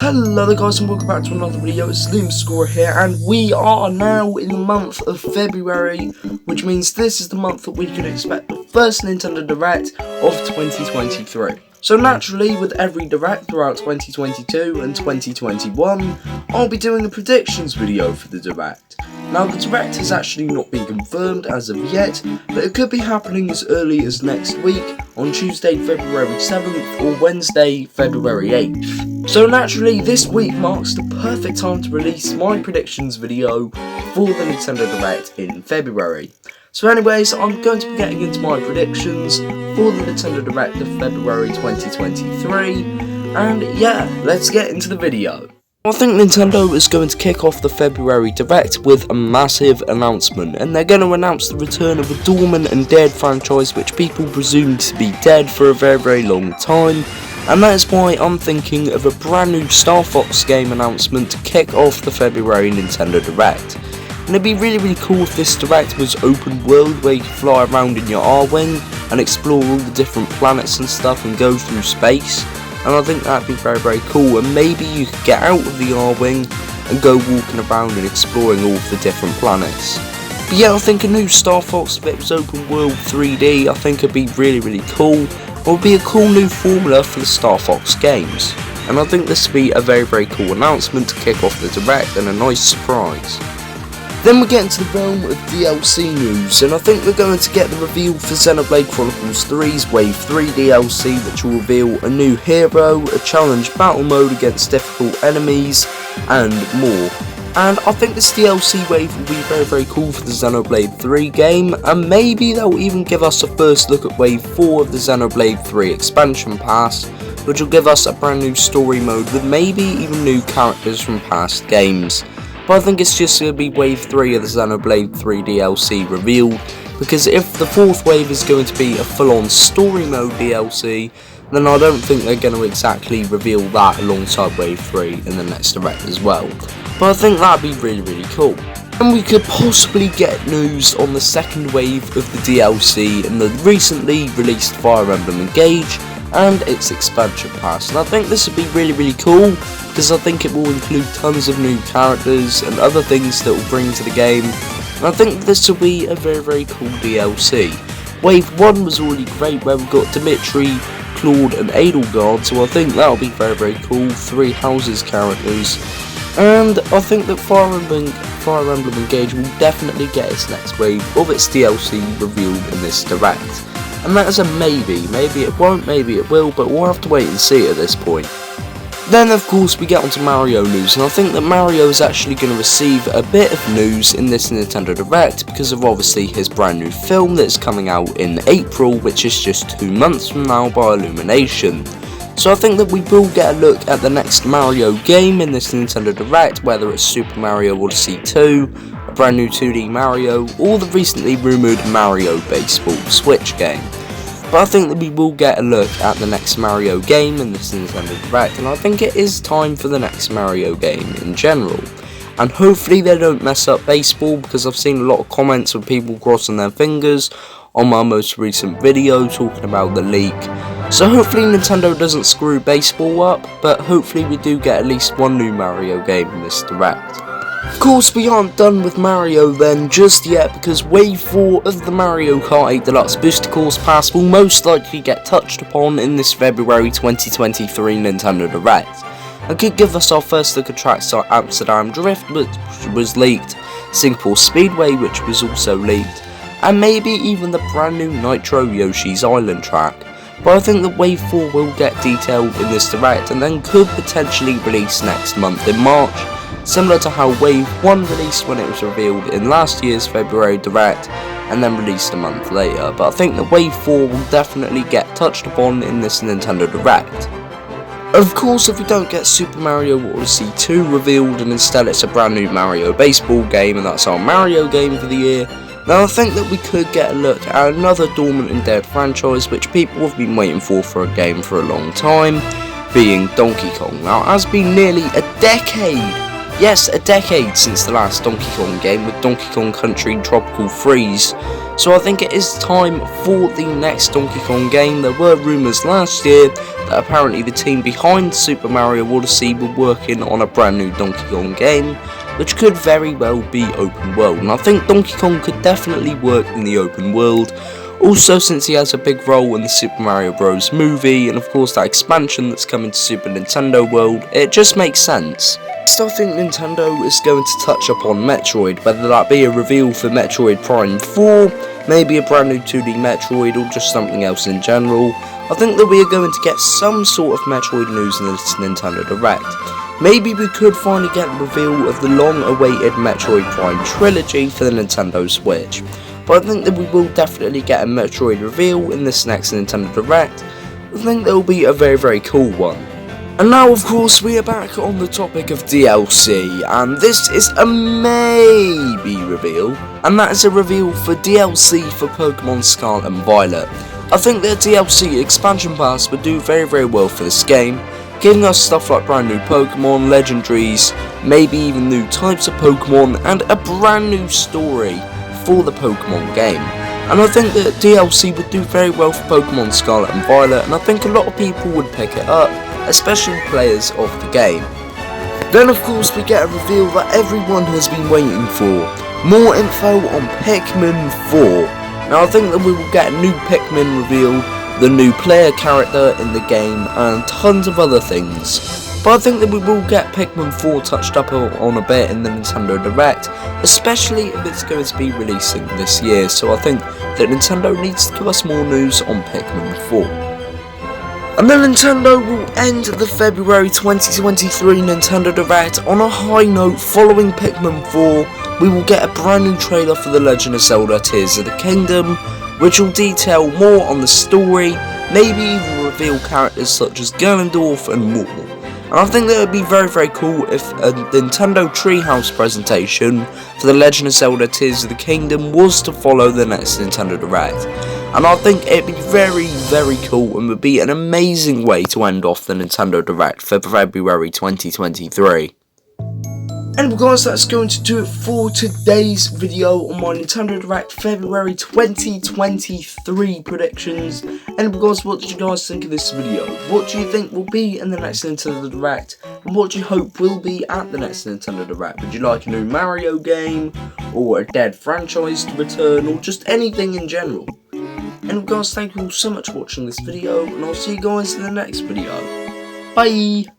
Hello there guys and welcome back to another video. It's Scorer here, and we are now in the month of February, which means this is the month that we can expect the first Nintendo Direct of 2023. So naturally, with every Direct throughout 2022 and 2021, I'll be doing a predictions video for the Direct. Now the Direct has actually not been confirmed as of yet, but it could be happening as early as next week on Tuesday February 7th or Wednesday February 8th. So naturally, this week marks the perfect time to release my predictions video for the Nintendo Direct in February. So anyways, I'm going to be getting into my predictions for the Nintendo Direct of February 2023, and yeah, let's get into the video. I think Nintendo is going to kick off the February Direct with a massive announcement, and they're going to announce the return of a dormant and dead franchise which people presume to be dead for a very long time. And that is why I'm thinking of a brand new Star Fox game announcement to kick off the February Nintendo Direct. And it'd be really cool if this Direct was open world, where you could fly around in your R-Wing and explore all the different planets and stuff and go through space. And I think that'd be very cool, and maybe you could get out of the R-Wing and go walking around and exploring all of the different planets. But yeah, I think a new Star Fox that was open world 3D, I think it'd be really cool. It would be a cool new formula for the Star Fox games, and I think this would be a very cool announcement to kick off the Direct and a nice surprise. Then we get into the realm of DLC news, and I think we're going to get the reveal for Xenoblade Chronicles 3's Wave 3 DLC, which will reveal a new hero, a challenge battle mode against difficult enemies, and more. And I think this DLC wave will be very cool for the Xenoblade 3 game, and maybe they'll even give us a first look at Wave 4 of the Xenoblade 3 expansion pass, which will give us a brand new story mode with maybe even new characters from past games. But I think it's just going to be Wave 3 of the Xenoblade 3 DLC revealed, because if the fourth wave is going to be a full-on story mode DLC, then I don't think they're going to exactly reveal that alongside Wave 3 in the next Direct as well. But I think that'd be really cool. And we could possibly get news on the second wave of the DLC in the recently released Fire Emblem Engage and its expansion pass. And I think this would be really cool, because I think it will include tons of new characters and other things that will bring to the game. And I think this will be a very cool DLC. Wave 1 was already great, where we got Dimitri, Claude and Edelgard, so I think that'll be very cool. 3 Houses characters. And I think that Fire Emblem Engage will definitely get its next wave of its DLC revealed in this Direct. And that is a maybe. Maybe it won't, maybe it will, but we'll have to wait and see at this point. Then of course we get onto Mario news, and I think that Mario is actually going to receive a bit of news in this Nintendo Direct because of obviously his brand new film that's coming out in April, which is just 2 months from now, by Illumination. So I think that we will get a look at the next Mario game in this Nintendo Direct, whether it's Super Mario Odyssey 2, a brand new 2D Mario, or the recently rumoured Mario Baseball Switch game. But I think that we will get a look at the next Mario game in this Nintendo Direct, and I think it is time for the next Mario game in general. And hopefully they don't mess up baseball, because I've seen a lot of comments of people crossing their fingers on my most recent video talking about the leak. So hopefully Nintendo doesn't screw baseball up, but hopefully we do get at least one new Mario game in this Direct. Of course, we aren't done with Mario then just yet, because Wave 4 of the Mario Kart 8 Deluxe Booster Course Pass will most likely get touched upon in this February 2023 Nintendo Direct. It could give us our first look at tracks like Amsterdam Drift, which was leaked, Singapore Speedway, which was also leaked, and maybe even the brand new Nitro Yoshi's Island track. But I think that Wave 4 will get detailed in this Direct, and then could potentially release next month in March, similar to how Wave 1 released when it was revealed in last year's February Direct, and then released a month later. But I think that Wave 4 will definitely get touched upon in this Nintendo Direct. Of course, if we don't get Super Mario Odyssey 2 revealed, and instead it's a brand new Mario Baseball game, and that's our Mario game for the year, then I think that we could get a look at another dormant and dead franchise which people have been waiting for a game for a long time, being Donkey Kong. Now, it has been nearly a decade, yes, a decade since the last Donkey Kong game, with Donkey Kong Country Tropical Freeze. So I think it is time for the next Donkey Kong game. There were rumours last year that apparently the team behind Super Mario Odyssey were working on a brand new Donkey Kong game, which could very well be open world, and I think Donkey Kong could definitely work in the open world. Also, since he has a big role in the Super Mario Bros. Movie, and of course that expansion that's coming to Super Nintendo World, it just makes sense. Next, I think Nintendo is going to touch upon Metroid, whether that be a reveal for Metroid Prime 4, maybe a brand new 2D Metroid, or just something else in general. I think that we are going to get some sort of Metroid news in this Nintendo Direct. Maybe we could finally get a reveal of the long-awaited Metroid Prime trilogy for the Nintendo Switch. But I think that we will definitely get a Metroid reveal in this next Nintendo Direct. I think that will be a very, very cool one. And now, of course, we are back on the topic of DLC, and this is a maybe reveal, and that is a reveal for DLC for Pokemon Scarlet and Violet. I think that DLC expansion pass would do very, very well for this game, giving us stuff like brand new Pokemon, legendaries, maybe even new types of Pokemon, and a brand new story for the Pokemon game. And I think that DLC would do very well for Pokemon Scarlet and Violet, and I think a lot of people would pick it up, especially players of the game. Then of course we get a reveal that everyone has been waiting for. More info on Pikmin 4. Now I think that we will get a new Pikmin reveal, the new player character in the game, and tons of other things. But I think that we will get Pikmin 4 touched up on a bit in the Nintendo Direct, especially if it's going to be releasing this year, so I think that Nintendo needs to give us more news on Pikmin 4. And then Nintendo will end the February 2023 Nintendo Direct on a high note. Following Pikmin 4, we will get a brand new trailer for The Legend of Zelda Tears of the Kingdom, which will detail more on the story, maybe even reveal characters such as Ganondorf and more. And I think that it would be very, very cool if a Nintendo Treehouse presentation for The Legend of Zelda Tears of the Kingdom was to follow the next Nintendo Direct. And I think it would be very, very cool and would be an amazing way to end off the Nintendo Direct for February 2023. And guys, that's going to do it for today's video on my Nintendo Direct February 2023 predictions. And guys, what did you guys think of this video? What do you think will be in the next Nintendo Direct? And what do you hope will be at the next Nintendo Direct? Would you like a new Mario game? Or a dead franchise to return? Or just anything in general? And guys, thank you all so much for watching this video. And I'll see you guys in the next video. Bye!